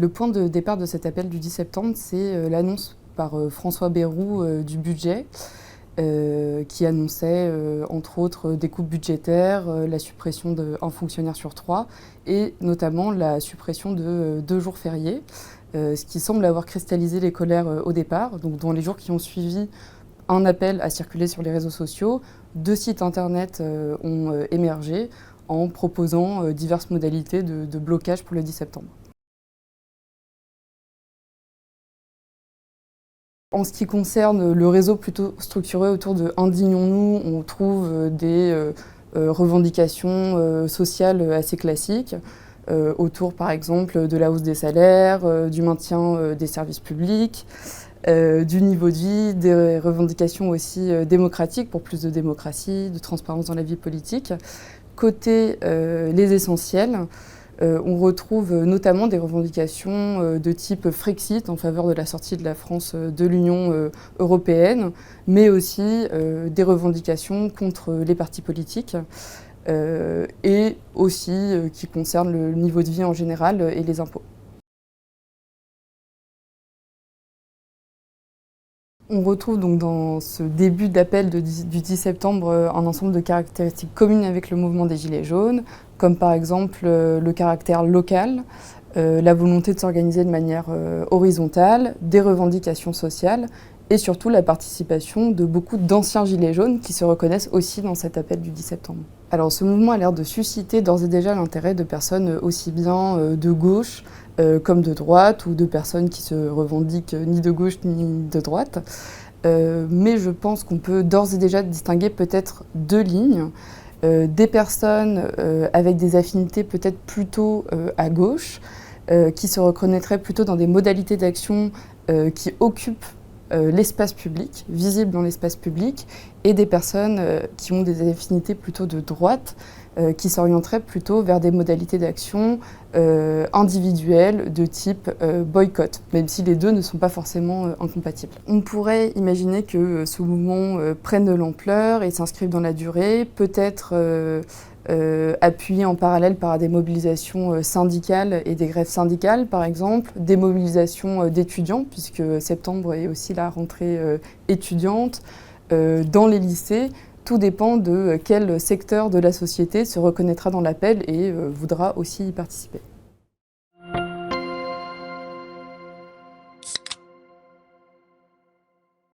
Le point de départ de cet appel du 10 septembre, c'est l'annonce par François Bayrou du budget, qui annonçait entre autres des coupes budgétaires, la suppression d'un fonctionnaire sur 3 et notamment la suppression de 2 jours fériés, ce qui semble avoir cristallisé les colères au départ. Donc dans les jours qui ont suivi, un appel a circulé sur les réseaux sociaux, 2 sites internet ont émergé en proposant diverses modalités de blocage pour le 10 septembre. En ce qui concerne le réseau plutôt structuré autour de Indignons-nous, on trouve des revendications sociales assez classiques, autour par exemple de la hausse des salaires, du maintien des services publics, du niveau de vie, des revendications aussi démocratiques pour plus de démocratie, de transparence dans la vie politique. Côté les essentiels, on retrouve notamment des revendications de type Frexit en faveur de la sortie de la France de l'Union européenne, mais aussi des revendications contre les partis politiques et aussi qui concernent le niveau de vie en général et les impôts. On retrouve donc dans ce début d'appel du 10 septembre un ensemble de caractéristiques communes avec le mouvement des Gilets jaunes, comme par exemple le caractère local, la volonté de s'organiser de manière horizontale, des revendications sociales et surtout la participation de beaucoup d'anciens Gilets jaunes qui se reconnaissent aussi dans cet appel du 10 septembre. Alors ce mouvement a l'air de susciter d'ores et déjà l'intérêt de personnes aussi bien de gauche comme de droite, ou de personnes qui se revendiquent ni de gauche ni de droite. Mais je pense qu'on peut d'ores et déjà distinguer peut-être 2 lignes. Des personnes avec des affinités peut-être plutôt à gauche, qui se reconnaîtraient plutôt dans des modalités d'action qui occupent l'espace public, visibles dans l'espace public, et des personnes qui ont des affinités plutôt de droite, qui s'orienteraient plutôt vers des modalités d'action individuelles de type boycott, même si les deux ne sont pas forcément incompatibles. On pourrait imaginer que ce mouvement prenne de l'ampleur et s'inscrive dans la durée, peut-être appuyé en parallèle par des mobilisations syndicales et des grèves syndicales, par exemple, des mobilisations d'étudiants, puisque septembre est aussi la rentrée étudiante, dans les lycées. Tout dépend de quel secteur de la société se reconnaîtra dans l'appel et voudra aussi y participer.